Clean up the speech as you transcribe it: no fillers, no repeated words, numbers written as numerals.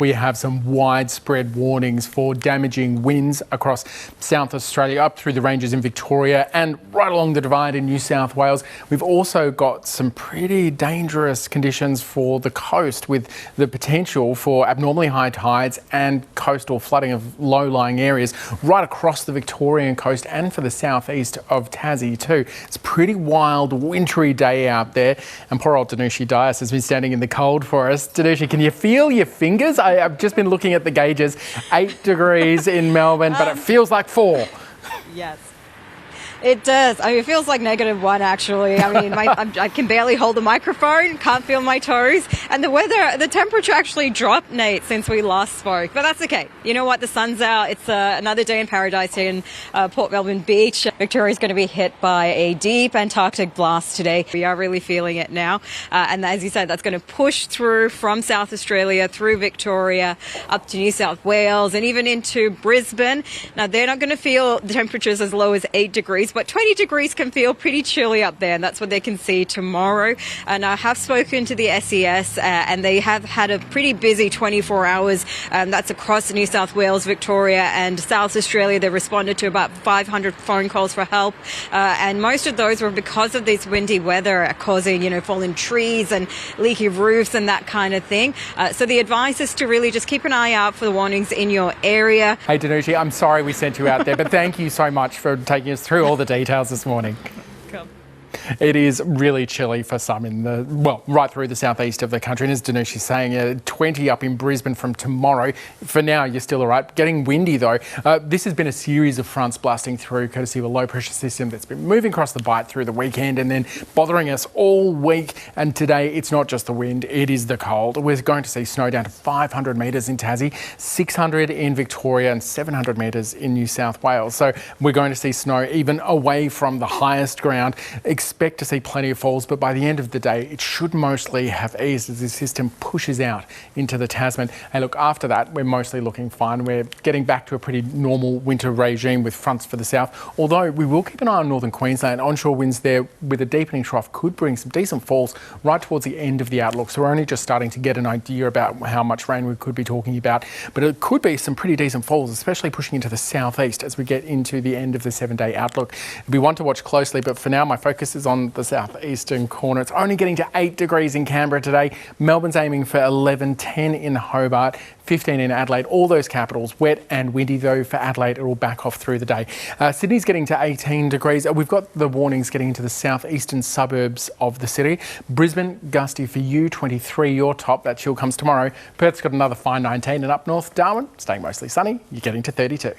We have some widespread warnings for damaging winds across South Australia, up through the ranges in Victoria and right along the divide in New South Wales. We've also got some pretty dangerous conditions for the coast, with the potential for abnormally high tides and coastal flooding of low-lying areas right across the Victorian coast and for the southeast of Tassie too. It's a pretty wild, wintry day out there, and poor old Dinushi Dias has been standing in the cold for us. Dinushi, can you feel your fingers? I've just been looking at the gauges, 8 degrees in Melbourne, but it feels like 4. Yes. It does. I mean, it feels like -1, actually. I mean, I can barely hold the microphone, can't feel my toes. And the temperature actually dropped, Nate, since we last spoke. But that's okay. You know what? The sun's out. It's another day in paradise here in Port Melbourne Beach. Victoria's going to be hit by a deep Antarctic blast today. We are really feeling it now. And as you said, that's going to push through from South Australia, through Victoria, up to New South Wales, and even into Brisbane. Now, they're not going to feel the temperatures as low as 8 degrees. But 20 degrees can feel pretty chilly up there, and that's what they can see tomorrow. And I have spoken to the SES, and they have had a pretty busy 24 hours. That's across New South Wales, Victoria, and South Australia. They responded to about 500 phone calls for help, and most of those were because of this windy weather causing, fallen trees and leaky roofs and that kind of thing. So the advice is to really just keep an eye out for the warnings in your area. Hey, Dinushi, I'm sorry we sent you out there, but thank you so much for taking us through all the details this morning. Cool. It is really chilly for some right through the southeast of the country. And as Dinushi's saying, 20 up in Brisbane from tomorrow. For now, you're still all right. Getting windy though. This has been a series of fronts blasting through, courtesy of a low pressure system that's been moving across the bight through the weekend and then bothering us all week. And today, it's not just the wind, it is the cold. We're going to see snow down to 500 metres in Tassie, 600 in Victoria and 700 metres in New South Wales. So we're going to see snow even away from the highest ground. Expect to see plenty of falls, but by the end of the day, it should mostly have eased as the system pushes out into the Tasman. And look, after that, we're mostly looking fine. We're getting back to a pretty normal winter regime with fronts for the south, although we will keep an eye on northern Queensland. Onshore winds there with a deepening trough could bring some decent falls right towards the end of the outlook. So we're only just starting to get an idea about how much rain we could be talking about, but it could be some pretty decent falls, especially pushing into the southeast as we get into the end of the 7-day outlook. It'll be one to watch closely, but for now, my focus is on the southeastern corner. It's only getting to 8 degrees in Canberra today. Melbourne's aiming for 11, 10 in Hobart, 15 in Adelaide. All those capitals wet and windy though. For Adelaide, it will back off through the day. Sydney's getting to 18 degrees. We've got the warnings getting into the southeastern suburbs of the city. Brisbane, gusty for you, 23 your top. That chill comes tomorrow. Perth's got another fine 19, and up north, Darwin, staying mostly sunny. You're getting to 32.